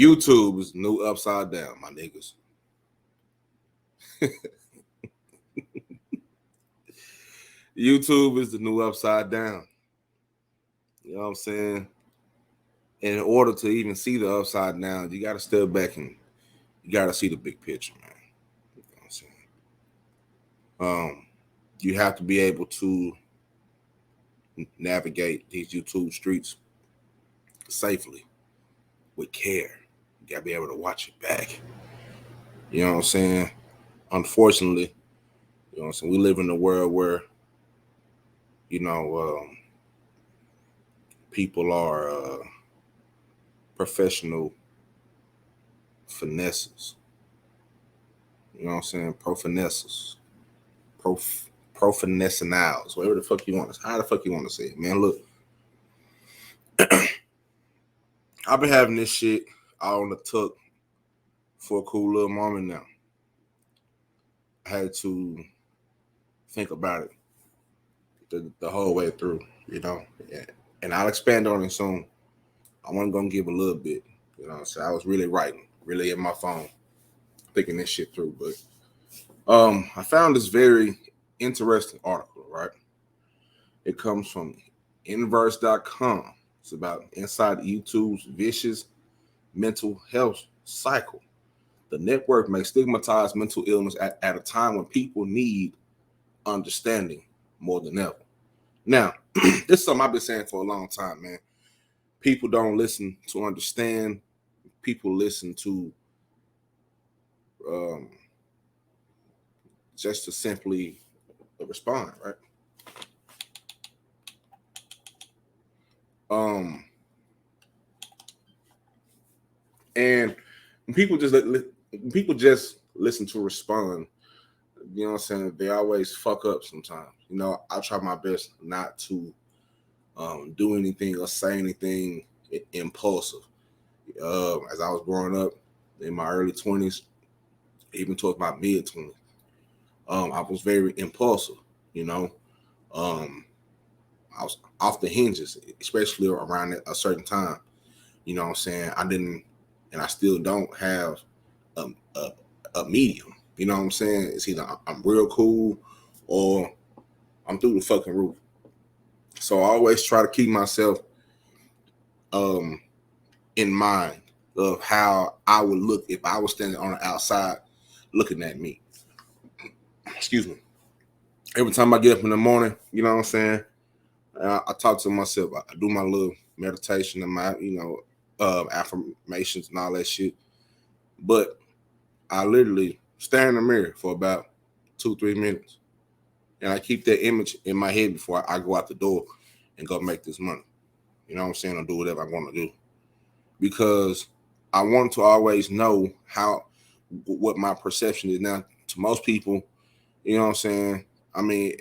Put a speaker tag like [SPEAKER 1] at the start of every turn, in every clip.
[SPEAKER 1] YouTube is new upside down, my niggas. YouTube is the new upside down. You know what I'm saying? And in order to even see the upside down, you got to step back and you got to see the big picture, man. You know what I'm saying? You have to be able to navigate these YouTube streets safely, with care. You got to be able to watch it back. You know what I'm saying? Unfortunately, you know what I'm saying, we live in a world where, you know, people are professional finesses. You know what I'm saying? Profinesses. Profinessinals. Whatever the fuck you want to say. How the fuck you want to say it, man? Look. I've been having this shit all on the tuck for a cool little moment now. I had to think about it the whole way through, you know. Yeah. And I'll expand on it soon. I wasn't gonna give a little bit, you know. So I was really writing, really in my phone, thinking this shit through. But I found this very interesting article, right? It comes from inverse.com. It's about inside YouTube's vicious mental health cycle. The network may stigmatize mental illness at a time when people need understanding more than ever. Now, this is something I've been saying for a long time, man. People don't listen to understand. People listen to just to simply respond, right? And people just listen to respond. You know what I'm saying? They always fuck up sometimes. You know, I try my best not to do anything or say anything impulsive. As I was growing up in my early 20s, even towards my mid 20s, I was very impulsive. You know, I was off the hinges, especially around a certain time. You know what I'm saying? I didn't, and I still don't have a medium. You know what I'm saying? It's either I'm real cool or I'm through the fucking roof. So I always try to keep myself in mind of how I would look if I was standing on the outside looking at me. Excuse me. Every time I get up in the morning, you know what I'm saying? I talk to myself. I do my little meditation and my, affirmations and all that shit. But I literally stare in the mirror for about 2-3 minutes. And I keep that image in my head before I go out the door and go make this money. You know what I'm saying? Or do whatever I want to do. Because I want to always know what my perception is. Now, to most people, you know what I'm saying? I mean,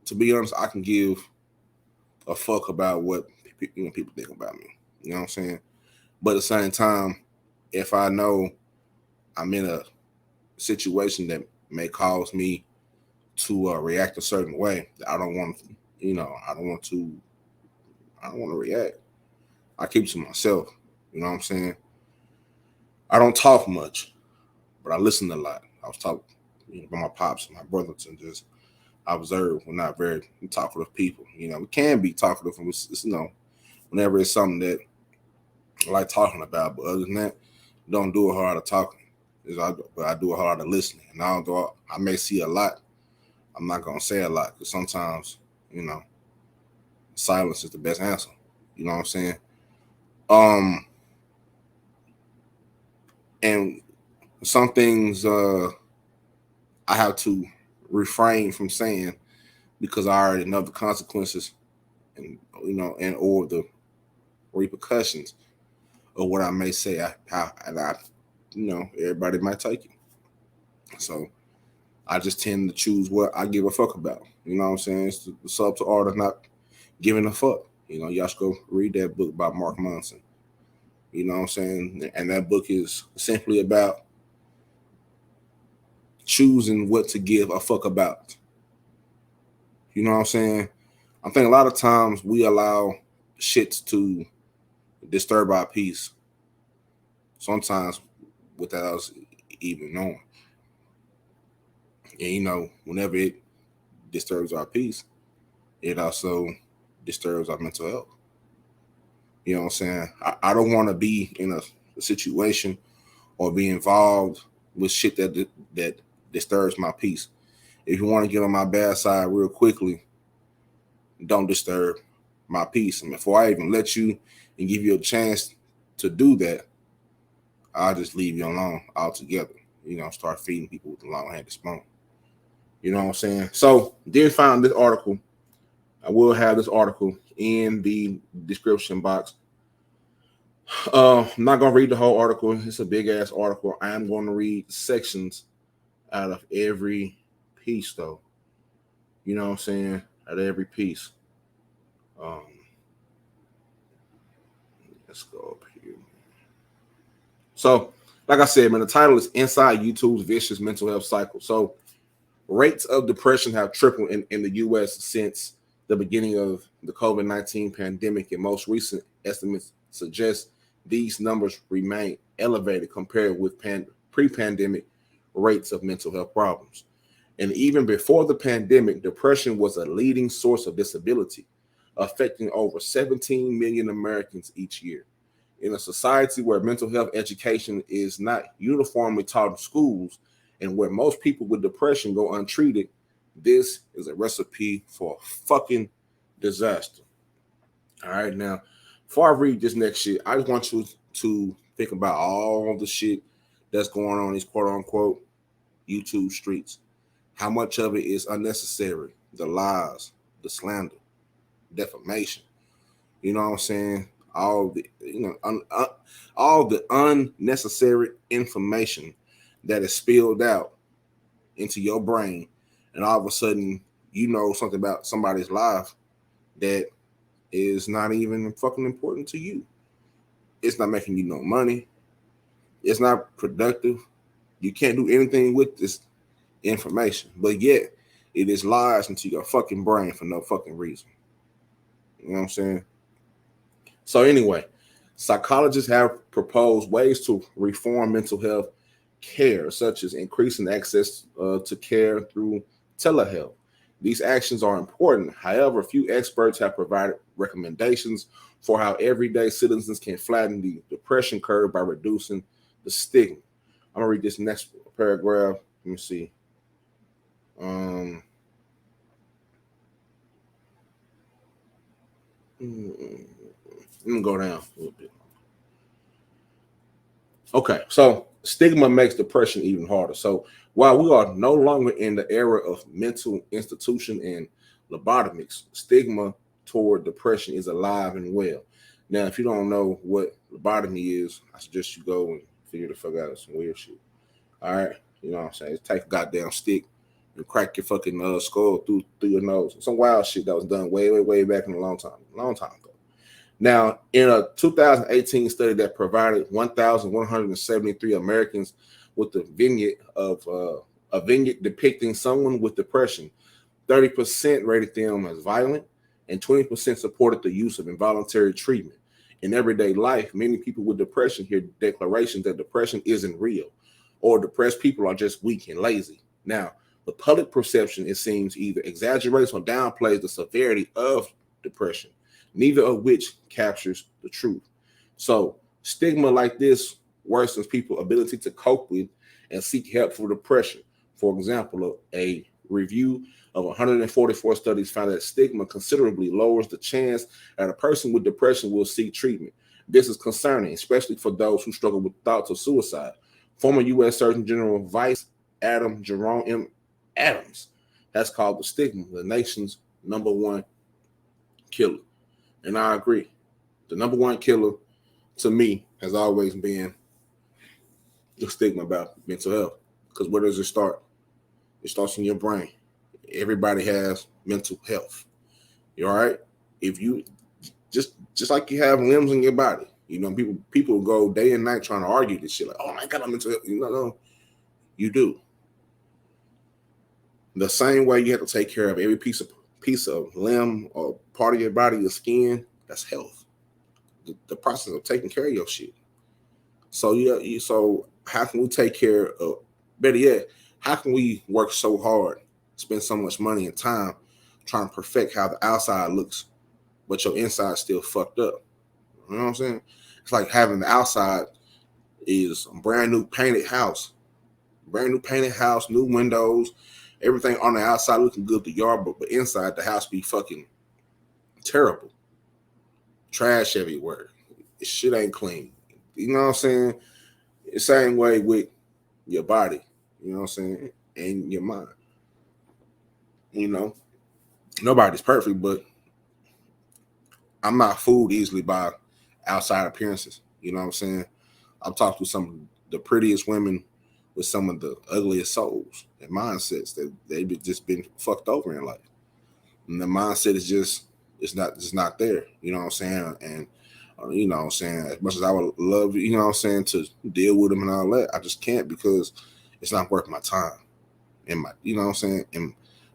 [SPEAKER 1] to be honest, I can give a fuck about what people think about me. You know what I'm saying? But at the same time, if I know I'm in a situation that may cause me to react a certain way, I don't want to react. I keep it to myself. You know what I'm saying? I don't talk much, but I listen a lot. I was talking by my pops and my brothers, and just observe. We're not very talkative people. You know, we can be talkative, and whenever it's something that I like talking about. But other than that, don't do a whole lot of talking. But I do a whole lot of listening. And although I may see a lot, I'm not gonna say a lot because sometimes, silence is the best answer. You know what I'm saying? And some things I have to refrain from saying because I already know the consequences and or the repercussions of what I may say. Everybody might take it. So I just tend to choose what I give a fuck about. You know what I'm saying? It's the subtle art of not giving a fuck. Y'all should go read that book by Mark Manson. You know what I'm saying? And that book is simply about choosing what to give a fuck about. You know what I'm saying? I think a lot of times we allow shit to disturb our peace sometimes without us even knowing. And whenever it disturbs our peace, it also disturbs our mental health. You know what I'm saying? I don't want to be in a situation or be involved with shit that disturbs my peace. If you want to get on my bad side real quickly, don't disturb my peace. And before I even let you and give you a chance to do that, I'll just leave you alone altogether. Start feeding people with the long-handed spoon. You know what I'm saying? So, did find this article. I will have this article in the description box. I'm not going to read the whole article. It's a big-ass article. I am going to read sections out of every piece, though. You know what I'm saying? Out of every piece. Let's go up here. So, like I said, man, the title is Inside YouTube's Vicious Mental Health Cycle. So, rates of depression have tripled in the U.S. since the beginning of the COVID-19 pandemic, and most recent estimates suggest these numbers remain elevated compared with pre-pandemic rates of mental health problems. And even before the pandemic, depression was a leading source of disability, affecting over 17 million Americans each year. In a society where mental health education is not uniformly taught in schools and where most people with depression go untreated, this is a recipe for a fucking disaster. All right, now, before I read this next shit, I just want you to think about all the shit that's going on in these quote-unquote YouTube streets. How much of it is unnecessary? The lies, the slander, defamation. You know what I'm saying? All the all the unnecessary information that is spilled out into your brain, and all of a sudden you know something about somebody's life that is not even fucking important to you. It's not making you no money. It's not productive. You can't do anything with this information, but yet it is lies into your fucking brain for no fucking reason. You know what I'm saying? So anyway, psychologists have proposed ways to reform mental health care, such as increasing access to care through telehealth. These actions are important. However, few experts have provided recommendations for how everyday citizens can flatten the depression curve by reducing the stigma. I'm gonna read this next paragraph. Let me see. Let me go down a little bit. Okay, so stigma makes depression even harder. So while we are no longer in the era of mental institution and lobotomics, stigma toward depression is alive and well. Now, if you don't know what lobotomy is, I suggest you go and figure the fuck out some weird shit. All right, you know what I'm saying? Take a goddamn stick and crack your fucking skull through your nose. Some wild shit that was done way back in a long time ago. Now, in a 2018 study that provided 1,173 Americans with a vignette depicting someone with depression, 30% rated them as violent, and 20% supported the use of involuntary treatment. In everyday life, many people with depression hear declarations that depression isn't real, or depressed people are just weak and lazy. Now, the public perception, it seems, either exaggerates or downplays the severity of depression, neither of which captures the truth. So stigma like this worsens people's ability to cope with and seek help for depression. For example, a review of 144 studies found that stigma considerably lowers the chance that a person with depression will seek treatment. This is concerning, especially for those who struggle with thoughts of suicide. Former U.S. Surgeon General Vice Adam Jerome M. Adams has called the stigma the nation's #1 killer. And I agree. The #1 killer to me has always been the stigma about mental health. Because where does it start? It starts in your brain. Everybody has mental health. You all right? If you just like you have limbs in your body, people go day and night trying to argue this shit. Like, oh my God, I'm mental health. No, you do. The same way you have to take care of every piece of limb or part of your body, your skin, that's health. The process of taking care of your shit. So yeah, so how can we take care of? Better yet, how can we work so hard, spend so much money and time trying to perfect how the outside looks, but your inside still fucked up? You know what I'm saying? It's like having the outside is a brand new painted house, new windows, everything on the outside looking good, the yard, but inside the house be fucking terrible, trash everywhere. Shit ain't clean. You know what I'm saying? The same way with your body. You know what I'm saying? And your mind. You know, nobody's perfect, but I'm not fooled easily by outside appearances. You know what I'm saying? I've talked to some of the prettiest women with some of the ugliest souls and mindsets that they've just been fucked over in life. And the mindset is just not there. You know what I'm saying? And you know what I'm saying, as much as I would love, you know what I'm saying, to deal with them and all that, I just can't because it's not worth my time and my, you know what I'm saying, and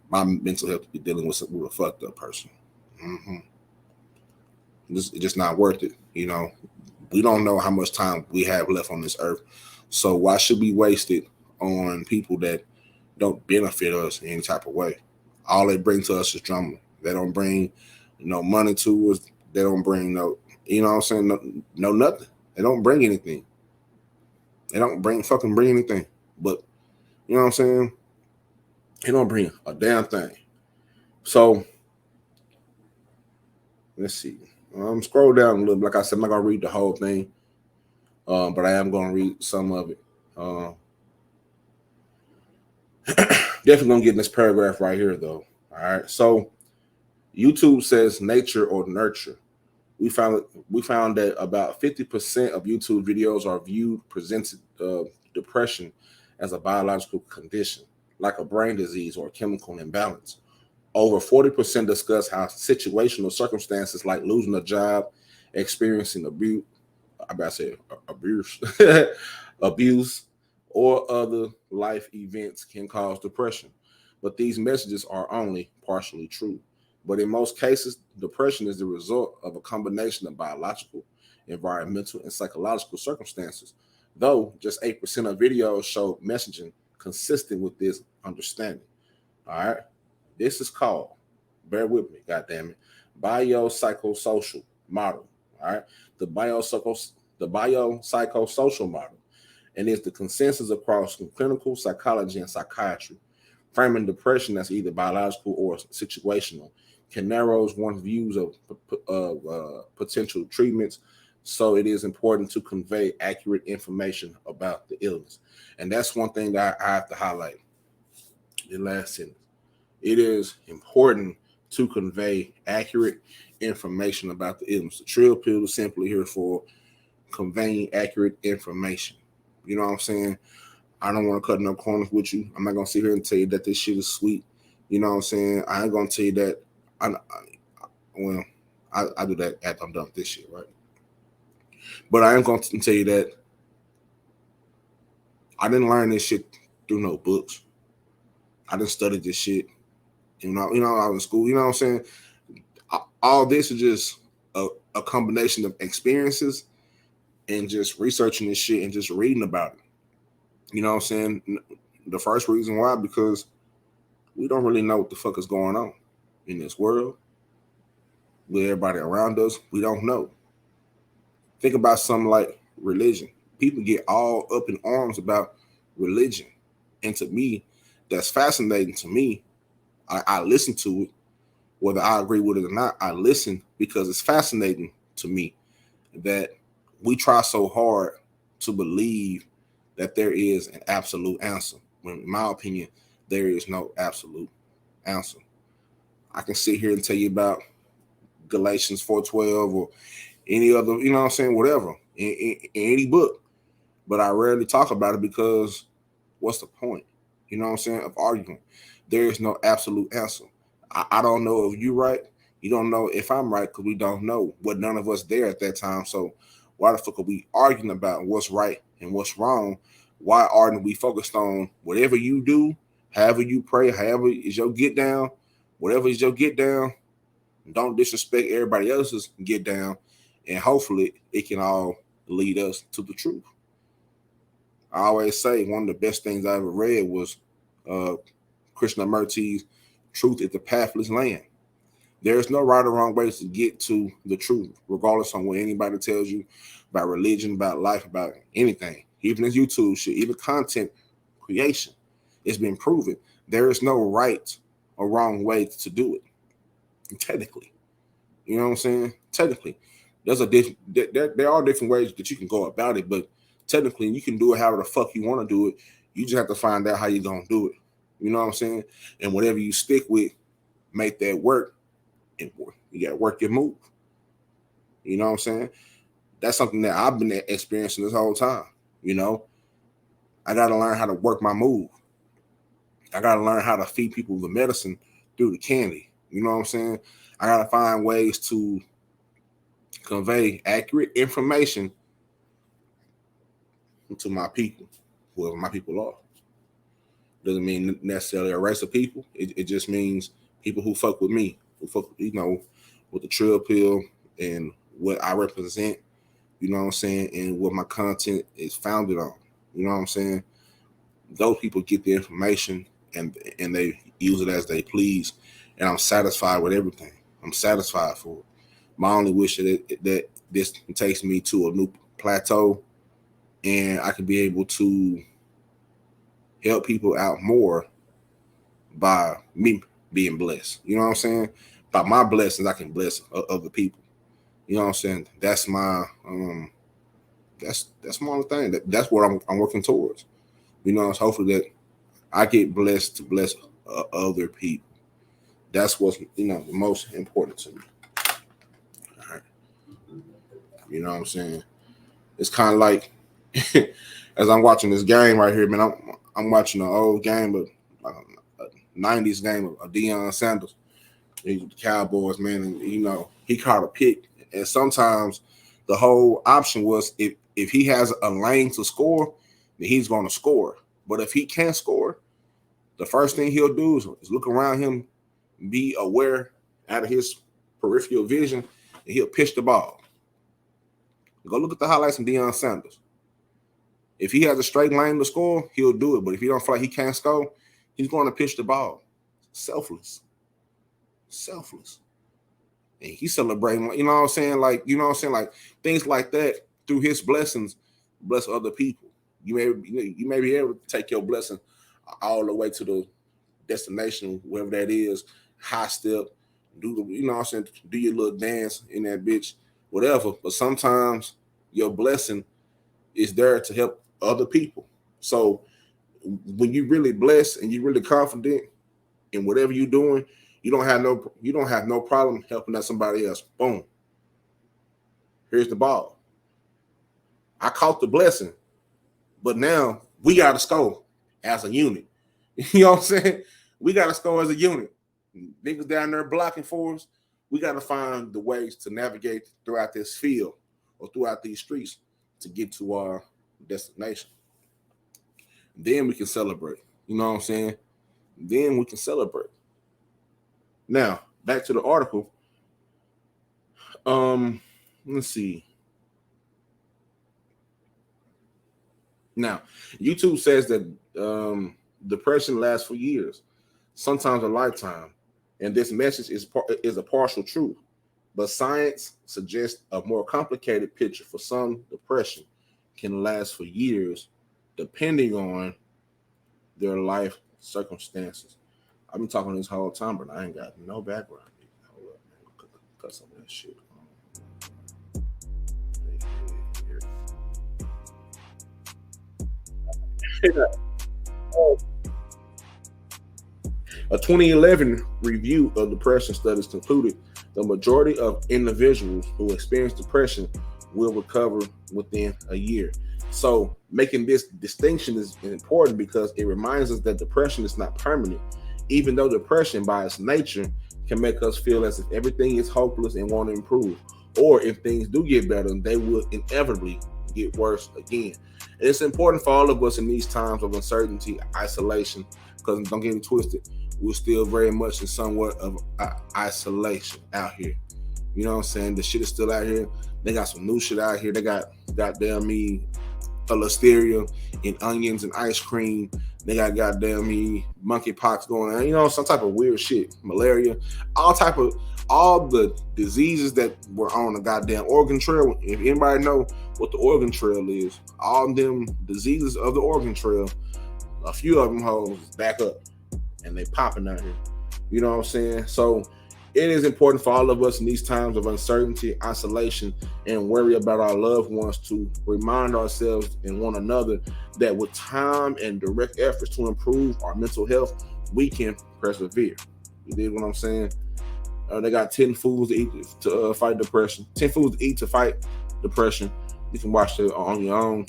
[SPEAKER 1] my mental health to be dealing with a fucked up person. Mm-hmm. It's just not worth it. You know, we don't know how much time we have left on this earth, so why should we waste it on people that don't benefit us in any type of way? All they bring to us is drama. They don't bring no money to us. They don't bring no, you know what I'm saying, no nothing. They don't bring anything. They don't bring anything. But you know what I'm saying? They don't bring a damn thing. So let's see. Scroll down a little bit. Like I said, I'm not gonna read the whole thing, but I am gonna read some of it. Definitely gonna get in this paragraph right here, though. All right. So YouTube says nature or nurture. We found that about 50% of YouTube videos are viewed presented depression as a biological condition, like a brain disease or a chemical imbalance. Over 40% discuss how situational circumstances like losing a job, experiencing abuse, I about to say abuse, abuse, or other life events can cause depression. But these messages are only partially true. But in most cases, depression is the result of a combination of biological, environmental, and psychological circumstances. Though just 8% of videos show messaging consistent with this understanding. All right. This is called, bear with me, goddamn it, biopsychosocial model. All right. The biopsychosocial model, and it's the consensus across clinical psychology and psychiatry. Framing depression as either biological or situational can narrow one's views of potential treatments. So it is important to convey accurate information about the illness. And that's one thing that I have to highlight. The last sentence. It is important to convey accurate information about the illness. The trill pill is simply here for conveying accurate information. You know what I'm saying? I don't want to cut no corners with you. I'm not gonna sit here and tell you that this shit is sweet. You know what I'm saying? I ain't gonna tell you that. Well, I do that after I'm done with this shit, right? But I am gonna tell you that I didn't learn this shit through no books. I didn't study this shit. I was in school. You know what I'm saying? All this is just a combination of experiences and just researching this shit and just reading about it. You know what I'm saying? The first reason why, because we don't really know what the fuck is going on in this world with everybody around us. We don't know. Think about something like religion. People get all up in arms about religion. And to me, that's fascinating to me. I listen to it, whether I agree with it or not. I listen because it's fascinating to me that we try so hard to believe that there is an absolute answer. When, in my opinion, there is no absolute answer. I can sit here and tell you about Galatians 4:12 or any other, you know what I'm saying, whatever, in any book. But I rarely talk about it because what's the point? You know what I'm saying, of arguing. There is no absolute answer. I don't know if you're right. You don't know if I'm right because we don't know. But none of us there at that time. So why the fuck are we arguing about what's right and what's wrong? Why aren't we focused on whatever you do, however you pray, however is your get down, whatever is your get down, don't disrespect everybody else's get down, and hopefully it can all lead us to the truth. I always say one of the best things I ever read was Krishnamurti's "Truth is the Pathless Land." There's no right or wrong ways to get to the truth, regardless on what anybody tells you about religion, about life, about anything. Even as YouTube shit, even content creation, it's been proven there is no right or wrong way to do it. Technically, you know what I'm saying? Technically, there are different ways that you can go about it, but technically, you can do it however the fuck you want to do it. You just have to find out how you're gonna do it. You know what I'm saying? And whatever you stick with, make that work. And you got to work your move. You know what I'm saying? That's something that I've been experiencing this whole time. You know, I got to learn how to work my move. I got to learn how to feed people the medicine through the candy. You know what I'm saying? I got to find ways to convey accurate information to my people, whoever my people are. Doesn't mean necessarily a race of people. It just means people who fuck with me, who fuck, you know, with the Trill Pill and what I represent, you know what I'm saying, and what my content is founded on. You know what I'm saying? Those people get the information and they use it as they please, and I'm satisfied with everything. I'm satisfied for it. My only wish is that this takes me to a new plateau, and I can be able to help people out more by me being blessed. You know what I'm saying? By my blessings, I can bless other people. You know what I'm saying? That's my that's my only thing. That's what I'm working towards. You know, it's hopefully that I get blessed to bless other people. That's what's, you know, the most important to me. All right. You know what I'm saying? It's kind of like as I'm watching this game right here, man. I'm watching an old game of a '90s game of Deion Sanders. He's with the Cowboys, man, and you know he caught a pick. And sometimes the whole option was if he has a lane to score, then he's going to score. But if he can't score, the first thing he'll do is look around him, be aware out of his peripheral vision, and he'll pitch the ball. Go look at the highlights of Deion Sanders. If he has a straight lane to score, he'll do it. But if he don't feel like he can't score, he's going to pitch the ball. Selfless. And he's celebrating, you know what I'm saying? Like, you know what I'm saying? Like things like that through his blessings, bless other people. You may be able to take your blessing all the way to the destination, wherever that is, high step, do the, you know what I'm saying, do your little dance in that bitch, whatever. But sometimes your blessing is there to help other people. So when you really blessed and you really confident in whatever you're doing, you don't have no problem helping out somebody else. Boom. Here's the ball. I caught the blessing, but now we got to score as a unit. You know what I'm saying? We got to score as a unit. Niggas down there blocking for us. We got to find the ways to navigate throughout this field or throughout these streets to get to our destination. Then we can celebrate. You know what I'm saying? Then we can celebrate. Now, back to the article. Let's see. Now, YouTube says that depression lasts for years, sometimes a lifetime, and this message is a partial truth. But science suggests a more complicated picture. For some, depression can last for years, depending on their life circumstances. I've been talking this whole time, but I ain't got no background. Hold up, man. Cut some of that shit. A 2011 review of depression studies concluded the majority of individuals who experience depression will recover within a year. So making this distinction is important because it reminds us that depression is not permanent, even though depression by its nature can make us feel as if everything is hopeless and won't improve, or if things do get better, they will inevitably get worse again. And it's important for all of us in these times of uncertainty, isolation, because don't get it twisted, we're still very much in somewhat of isolation out here. You know what I'm saying? The shit is still out here. They got some new shit out here. They got goddamn me listeria and onions and ice cream. They got goddamn monkeypox going on, you know, some type of weird shit, malaria, all the diseases that were on the goddamn Oregon Trail. If anybody know what the Oregon Trail is, all them diseases of the Oregon Trail, a few of them hoes back up and they popping out here. You know what I'm saying? So it is important for all of us in these times of uncertainty, isolation, and worry about our loved ones to remind ourselves and one another that with time and direct efforts to improve our mental health, we can persevere. You dig what I'm saying? They got 10 foods to eat to fight depression. 10 foods to eat to fight depression. You can watch it on your own.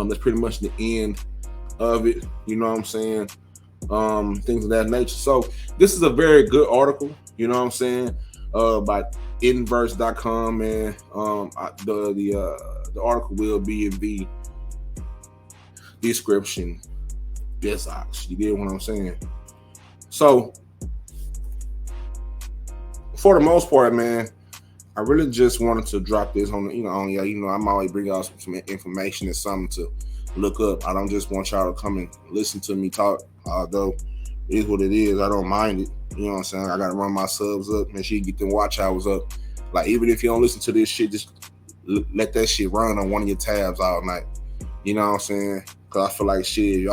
[SPEAKER 1] That's pretty much the end of it. You know what I'm saying? Things of that nature. So this is a very good article. You know what I'm saying? By inverse.com, and the article will be in the description. Yes, you get what I'm saying? So for the most part, man, I really just wanted to drop this on, I'm always bringing out some information and something to look up. I don't just want y'all to come and listen to me talk, although it is what it is. I don't mind it. You know what I'm saying? I got to run my subs up, make sure you get them watch hours up. Like, even if you don't listen to this shit, just let that shit run on one of your tabs all night. You know what I'm saying? Because I feel like shit,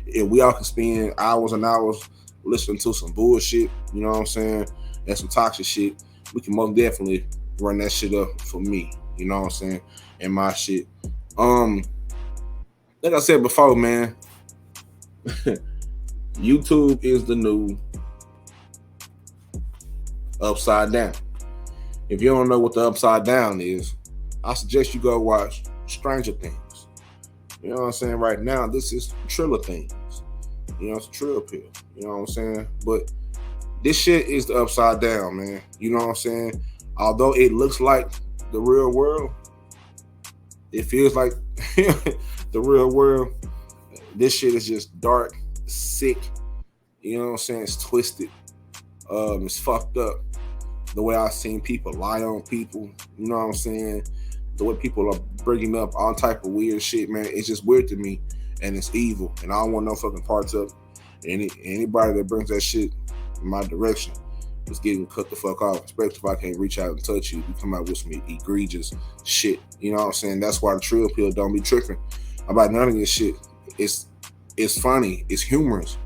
[SPEAKER 1] if we all can spend hours and hours listening to some bullshit, you know what I'm saying, and some toxic shit, we can most definitely run that shit up for me. You know what I'm saying? And my shit. Like I said before, man, YouTube is the new upside down. If you don't know what the upside down is, I suggest you go watch Stranger Things. You know what I'm saying? Right now, this is Triller Things. You know, it's a Trill Pill. You know what I'm saying? But this shit is the upside down, man. You know what I'm saying? Although it looks like the real world, it feels like the real world. This shit is just dark, sick. You know what I'm saying? It's twisted. It's fucked up. The way I've seen people lie on people. You know what I'm saying? The way people are bringing up all type of weird shit, man. It's just weird to me, and it's evil. And I don't want no fucking parts of it. Anybody that brings that shit in my direction is getting cut the fuck off. Especially if I can't reach out and touch you. You come out with some egregious shit. You know what I'm saying? That's why the Trill Pill don't be tripping about none of this shit. It's funny. It's humorous.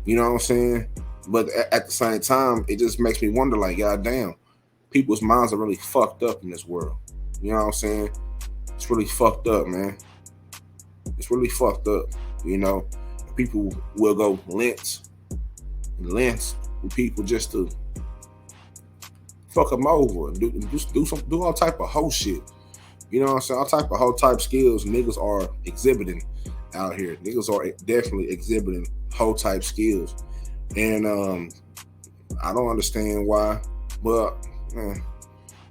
[SPEAKER 1] You know what I'm saying? But at the same time, it just makes me wonder, like, goddamn, people's minds are really fucked up in this world. You know what I'm saying? It's really fucked up, man. It's really fucked up. You know, people will go lengths with people just to fuck them over and do all type of hoe shit. You know what I'm saying? All type of hoe type skills niggas are exhibiting out here. Niggas are definitely exhibiting hoe type skills. And I don't understand why, but let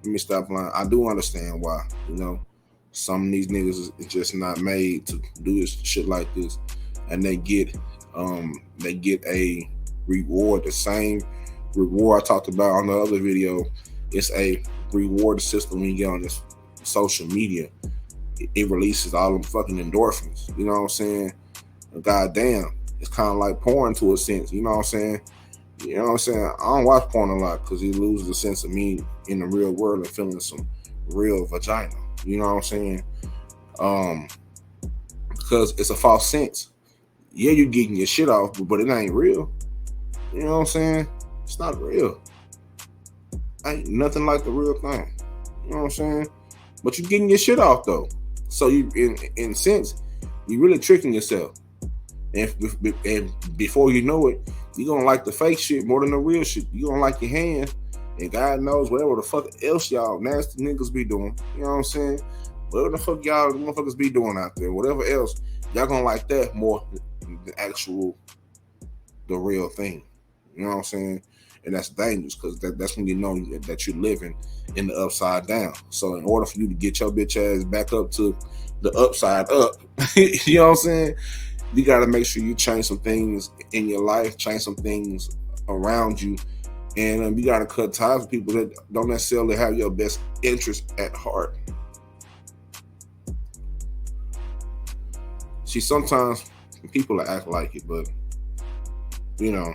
[SPEAKER 1] me stop lying. I do understand why. You know, some of these niggas is just not made to do this shit like this, and they get a reward, the same reward I talked about on the other video. It's a reward system when you get on this social media. It releases all them fucking endorphins. You know what I'm saying? Goddamn. It's kind of like porn to a sense, you know what I'm saying? You know what I'm saying? I don't watch porn a lot because it loses the sense of me in the real world and feeling some real vagina. You know what I'm saying? Because it's a false sense. Yeah, you're getting your shit off, but it ain't real. You know what I'm saying? It's not real. Ain't nothing like the real thing. You know what I'm saying? But you're getting your shit off though. So you, in a sense, you're really tricking yourself. And before you know it, you're going to like the fake shit more than the real shit. You're going to like your hand, and God knows whatever the fuck else y'all nasty niggas be doing. You know what I'm saying? Whatever the fuck y'all motherfuckers be doing out there, whatever else, y'all going to like that more than the real thing. You know what I'm saying? And that's dangerous because that's when you know that you're living in the upside down. So in order for you to get your bitch ass back up to the upside up, you know what I'm saying? You got to make sure you change some things in your life, change some things around you, and you got to cut ties with people that don't necessarily have your best interest at heart. See, sometimes people act like it, but you know,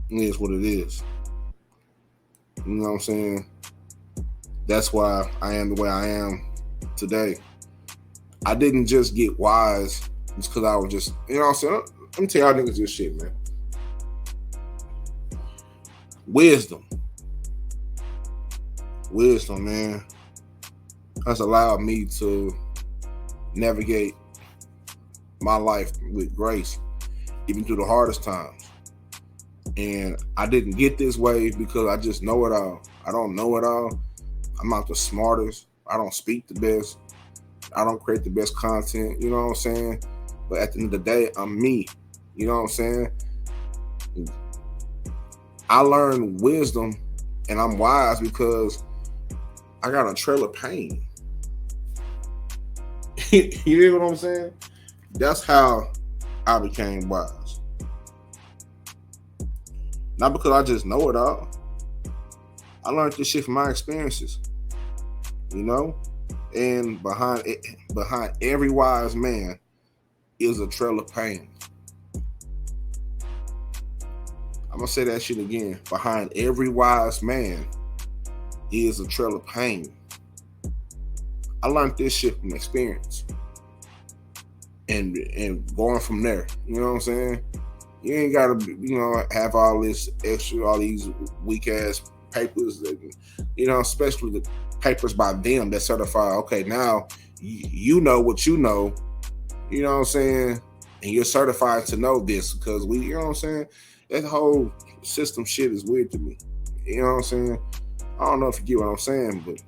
[SPEAKER 1] it is what it is. You know what I'm saying? That's why I am the way I am today. I didn't just get wise just because I was just, you know what I'm saying? Let me tell y'all niggas this shit, man. Wisdom, man, has allowed me to navigate my life with grace, even through the hardest times. And I didn't get this way because I just know it all. I don't know it all. I'm not the smartest. I don't speak the best. I don't create the best content. You know what I'm saying? But at the end of the day, I'm me. You know what I'm saying? I learned wisdom and I'm wise because I got a trail of pain. You know what I'm saying? That's how I became wise. Not because I just know it all. I learned this shit from my experiences. You know? And behind every wise man is a trail of pain. I'm gonna say that shit again. Behind every wise man is a trail of pain. I learned this shit from experience. And going from there. You know what I'm saying? You ain't gotta, you know, have all this extra, all these weak ass papers that, you know, especially the papers by them that certify, okay, now you know what you know, you know what I'm saying? And you're certified to know this because we, you know what I'm saying? That whole system shit is weird to me. You know what I'm saying? I don't know if you get what I'm saying, but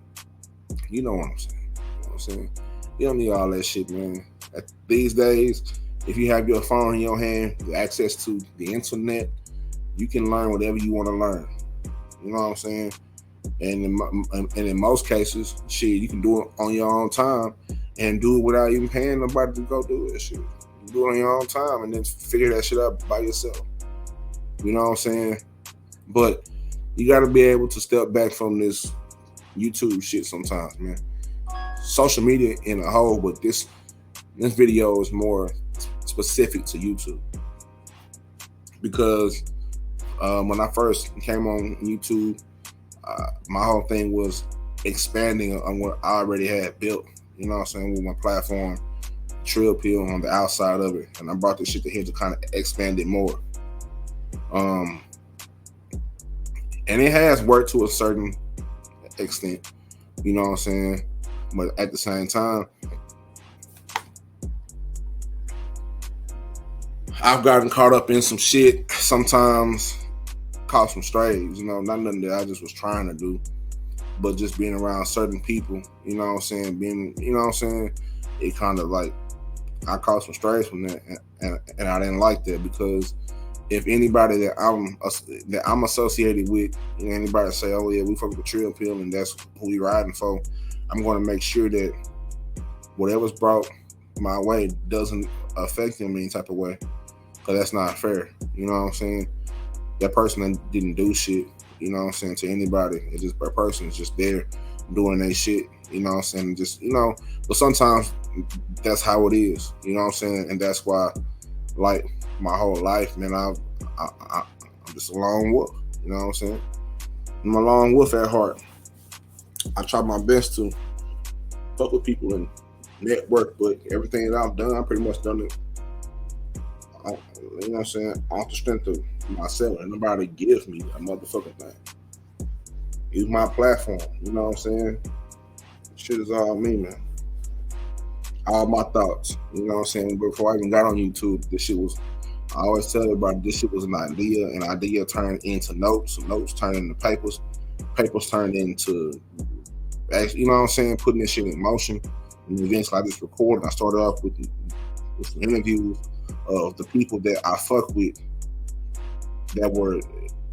[SPEAKER 1] you know what I'm saying. You know what I'm saying? You don't need all that shit, man. These days, if you have your phone in your hand, with access to the internet, you can learn whatever you want to learn. You know what I'm saying? And in most cases, shit, you can do it on your own time and do it without even paying nobody to go do it. Shit, you do it on your own time and then figure that shit out by yourself. You know what I'm saying? But you got to be able to step back from this YouTube shit sometimes, man. Social media in a whole, but this video is more specific to YouTube because when I first came on YouTube, my whole thing was expanding on what I already had built. You know what I'm saying? With my platform, TRILLPILL on the outside of it, and I brought this shit to here to kind of expand it more. And it has worked to a certain extent, you know what I'm saying? But at the same time, I've gotten caught up in some shit, sometimes caught some strays, you know, not nothing that I just was trying to do, but just being around certain people, you know what I'm saying? You know what I'm saying? It kind of like, I caught some strays from that, and I didn't like that because if anybody that I'm associated with, you know, anybody say, oh yeah, we fuck with TRILLPILL and that's who we riding for, I'm going to make sure that whatever's brought my way doesn't affect them any type of way, because that's not fair. You know what I'm saying? That person didn't do shit, you know what I'm saying, to anybody. It's just, that person is just there doing their shit, you know what I'm saying? Just, you know, but sometimes that's how it is, you know what I'm saying? And that's why, like, my whole life, man, I'm just a lone wolf, you know what I'm saying? I'm a lone wolf at heart. I try my best to fuck with people and network, but everything that I've done, I pretty much done it, you know what I'm saying, off the strength of myself, and nobody gives me a motherfucking thing. Use my platform, you know what I'm saying? Shit is all me, man. All my thoughts, you know what I'm saying? Before I even got on YouTube, this shit was, I always tell everybody, this shit was an idea turned into notes, notes turned into papers, papers turned into, you know what I'm saying, putting this shit in motion. And eventually I just recorded. I started off with some interviews of the people that I fuck with that were, you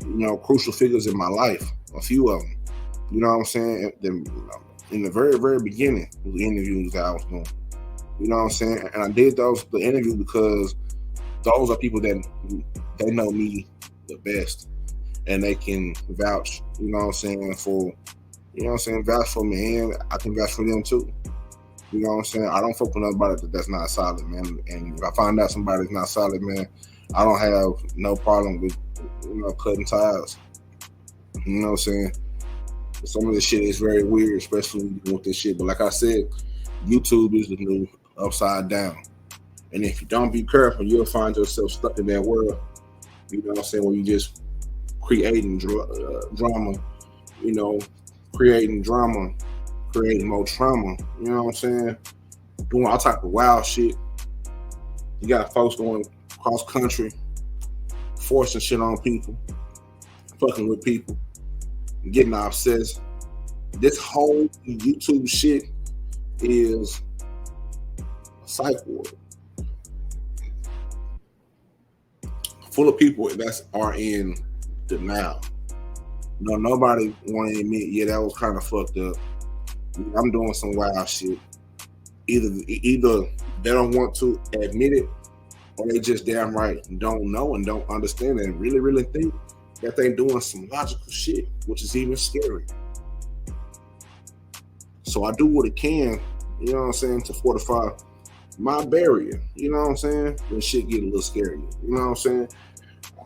[SPEAKER 1] know, crucial figures in my life, a few of them. You know what I'm saying? In the very, very beginning, the interviews that I was doing. You know what I'm saying? And I did the interviews because those are people that they know me the best, and they can vouch, you know what I'm saying, for, you know what I'm saying, vouch for me, and I can vouch for them too. You know what I'm saying? I don't fuck with nobody that's not solid, man. And if I find out somebody's not solid, man, I don't have no problem with, cutting ties. You know what I'm saying? Some of this shit is very weird, especially with this shit. But like I said, YouTube is the new upside down. And if you don't be careful, you'll find yourself stuck in that world. You know what I'm saying? Where you just creating drama, creating drama, creating more trauma. You know what I'm saying? Doing all type of wild shit. You got folks going cross country, forcing shit on people, fucking with people, getting obsessed. This whole YouTube shit is a psych ward full of people that are in denial. Nobody want to admit, yeah, that was kind of fucked up. I'm doing some wild shit. Either they don't want to admit it, or they just damn right don't know and don't understand and really, really think that they doing some logical shit, which is even scary. So I do what I can, you know what I'm saying, to fortify my barrier. You know what I'm saying? When shit get a little scary. You know what I'm saying?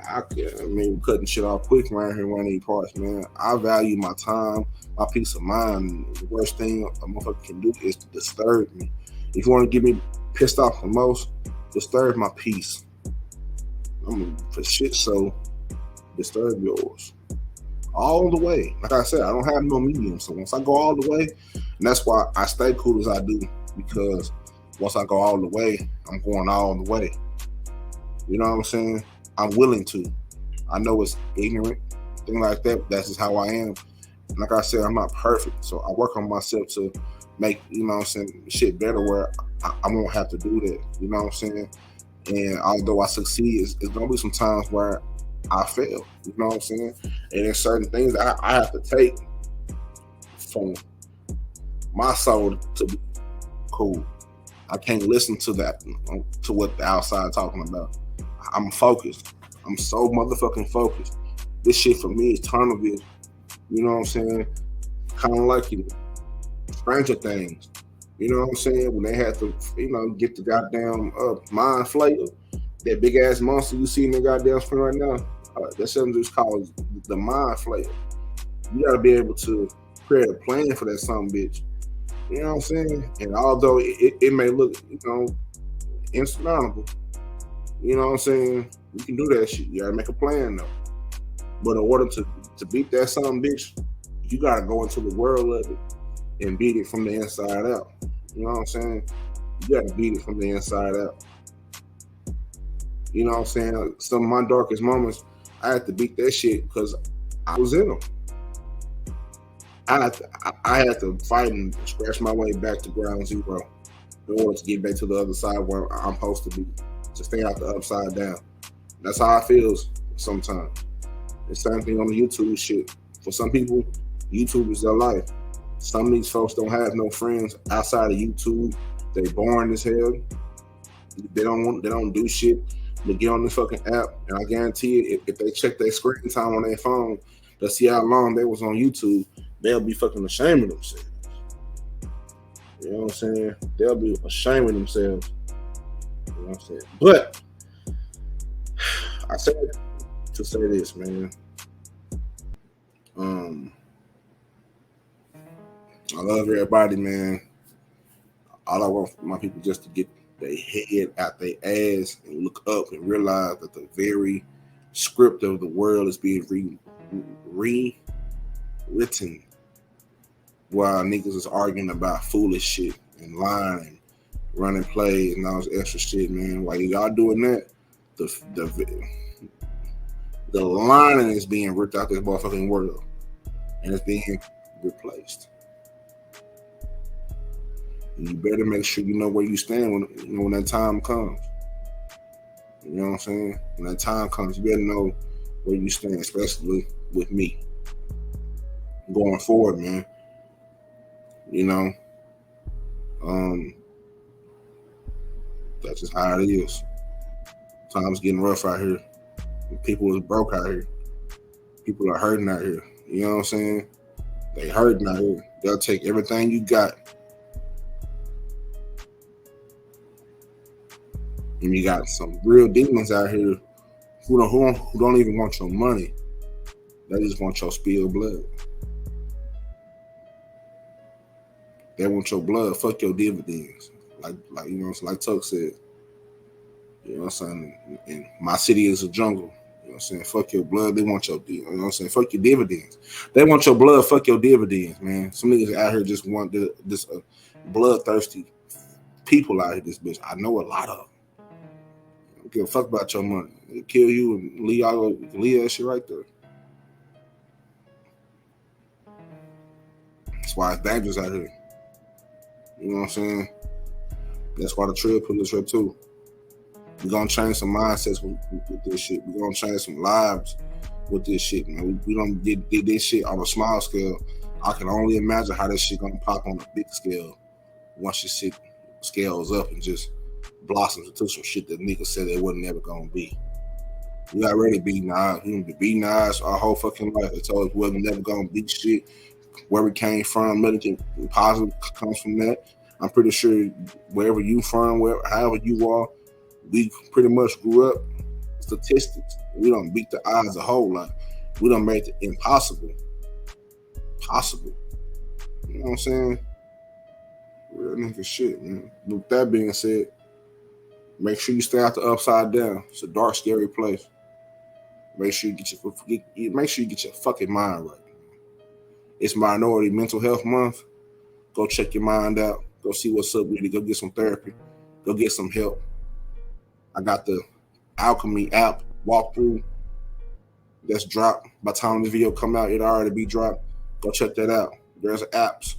[SPEAKER 1] I mean, cutting shit off quick around here around these parts, man. I value my time, my peace of mind. The worst thing a motherfucker can do is to disturb me. If you want to get me pissed off the most, disturb my peace. I'm for shit, so disturb yours. All the way. Like I said, I don't have no medium. So once I go all the way, and that's why I stay cool as I do, because once I go all the way, I'm going all the way. You know what I'm saying? I'm willing to. I know it's ignorant, thing like that. That's just how I am. And like I said, I'm not perfect. So I work on myself to make, shit better where I won't have to do that. You know what I'm saying? And although I succeed, it's going to be some times where I fail. You know what I'm saying? And there's certain things that I have to take from my soul to be cool. I can't listen to that, to what the outside talking about. I'm focused. I'm so motherfucking focused. This shit for me is tunnel vision. You know what I'm saying? Kind of like Stranger Things. You know what I'm saying? When they had to, get the goddamn mind flayer, that big ass monster you see in the goddamn screen right now. That's something just called the mind flayer. You gotta be able to create a plan for that son bitch. You know what I'm saying? And although it may look, insurmountable, you know what I'm saying? You can do that shit. You gotta make a plan though. But in order to beat that son bitch, you gotta go into the world of it and beat it from the inside out. You know what I'm saying? You gotta beat it from the inside out. You know what I'm saying? Some of my darkest moments, I had to beat that shit because I was in them. I had to fight and scratch my way back to ground zero in order to get back to the other side where I'm supposed to be, to stay out the upside down. That's how it feels sometimes. The same thing on the YouTube shit. For some people, YouTube is their life. Some of these folks don't have no friends outside of YouTube. They boring as hell. They don't do shit but get on this fucking app, and I guarantee it, if they check their screen time on their phone to see how long they was on YouTube, they'll be fucking ashamed of themselves. You know what I'm saying? They'll be ashamed of themselves. You know what I'm saying? But I said to say this, man. I love everybody, man. All I want for my people just to get their head out their ass and look up and realize that the very script of the world is being rewritten while niggas is arguing about foolish shit and lying and running plays and all this extra shit, man. While y'all doing that, the lining is being ripped out this motherfucking world and it's being replaced. And you better make sure you know where you stand when that time comes. You know what I'm saying? When that time comes, you better know where you stand, especially with me. Going forward, man. That's just how it is. Times getting rough out here. People is broke out here. People are hurting out here. You know what I'm saying? They hurting out here. They'll take everything you got And you got some real demons out here who don't even want your money. They just want your spilled blood. They want your blood. Fuck your dividends. Like you know, like Tuck said. You know what I'm saying? And my city is a jungle. You know what I'm saying? Fuck your blood. They want your, you know what I'm saying? Fuck your dividends. They want your blood. Fuck your dividends, man. Some niggas out here just want this bloodthirsty people out here. This bitch. I know a lot of. Don't give a fuck about your money. They kill you and leave that shit right there. That's why it's dangerous out here. You know what I'm saying? That's why the TRILLPILL is here too. We're gonna change some mindsets with this shit. We're gonna change some lives with this shit, man. We don't did this shit on a small scale. I can only imagine how this shit gonna pop on a big scale once this shit scales up and just blossoms into some shit that niggas said they wasn't ever gonna be. We already beating our eyes. We been beating our eyes our whole fucking life. They told us we wasn't never gonna be shit. Where we came from, nothing positive comes from that. I'm pretty sure wherever you from, however you are, we pretty much grew up statistics. We don't beat the odds a whole lot. We don't make it impossible possible. You know what I'm saying? Real nigga shit, man. With that being said, make sure you stay out the upside down. It's a dark, scary place. Make sure you get your fucking mind right. It's Minority Mental Health Month. Go check your mind out. Go see what's up with it. Go get some therapy. Go get some help. I got the Alchemy app walkthrough that's dropped. By the time this video come out, it'll already be dropped. Go check that out. There's apps.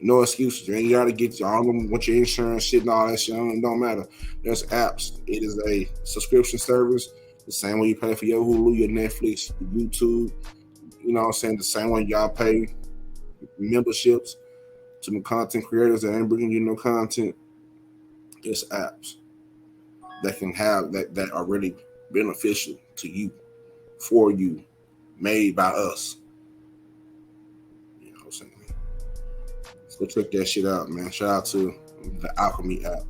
[SPEAKER 1] No excuses. You ain't gotta get your own with your insurance shit and all that shit. It don't matter. There's apps. It is a subscription service. The same way you pay for your Hulu, your Netflix, your YouTube. You know what I'm saying? The same way y'all pay memberships to the content creators that ain't bringing you no content. It's apps that can have that are really beneficial to you, for you, made by us. You know what I'm saying? Let's go check that shit out, man. Shout out to the Alchemy app.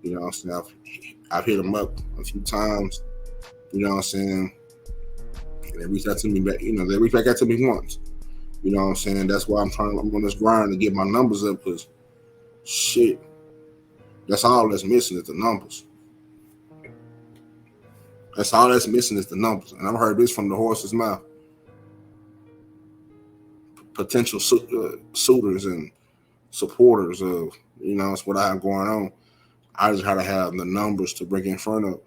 [SPEAKER 1] You know what I'm saying? I've hit them up a few times. You know what I'm saying? And they reached out to me back. You know, they reached back out to me once. You know what I'm saying? That's why I'm on this grind to get my numbers up, because shit, that's all that's missing is the numbers. That's all that's missing is the numbers. And I've heard this from the horse's mouth. Potential suitors and supporters of, you know, it's what I have going on. I just had to have the numbers to break in front of.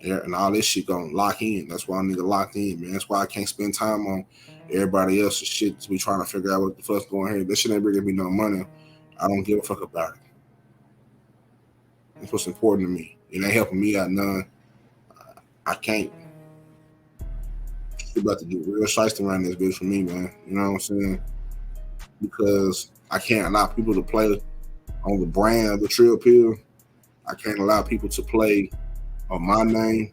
[SPEAKER 1] And all this shit gonna lock in. That's why I need to lock in, man. That's why I can't spend time on everybody else's shit to be trying to figure out what the fuck's going here. This shit ain't bringing me no money. I don't give a fuck about it. That's what's important to me. It ain't helping me out none. I can't. You're about to get real shiesty around this bitch for me, man. You know what I'm saying? Because I can't allow people to play on the brand of the TRILLPILL. I can't allow people to play on my name.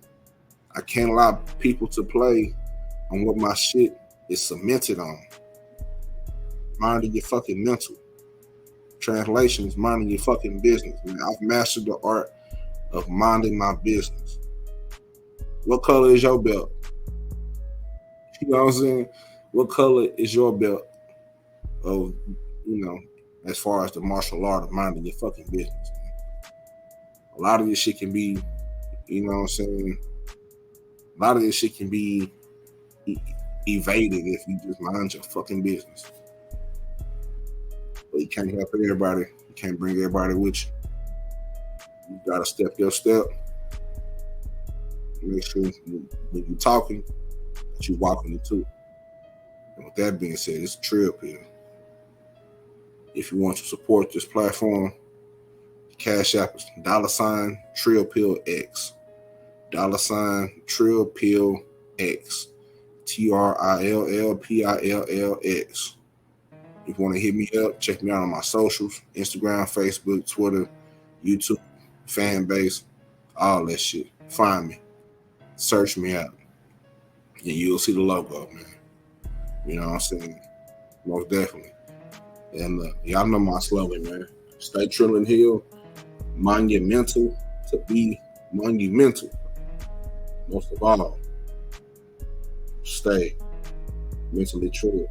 [SPEAKER 1] I can't allow people to play on what my shit is cemented on. Minding your fucking mental. Translations, minding your fucking business. Man, I've mastered the art of minding my business. What color is your belt? You know what I'm saying? What color is your belt of, you know, as far as the martial art of minding your fucking business? A lot of this shit can be, you know what I'm saying? A lot of this shit can be evaded if you just mind your fucking business. But you can't help everybody. You can't bring everybody with you. You gotta step your step. Make sure when you're talking, that you're walking it too. And with that being said, it's a TRILLPILL. If you want to support this platform, CashApp is $TRILLPILLX. $TRILLPILLX. TRILLPILLX. If you want to hit me up, check me out on my socials: Instagram, Facebook, Twitter, YouTube, fan base, all that shit. Find me. Search me out. And you'll see the logo, man. You know what I'm saying? Most definitely. And y'all know my slogan, man. Stay trill and heal. Monumental to be monumental. Most of all, stay mentally true.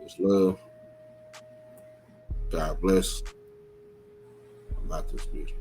[SPEAKER 1] Much love. God bless. I'm out this bitch.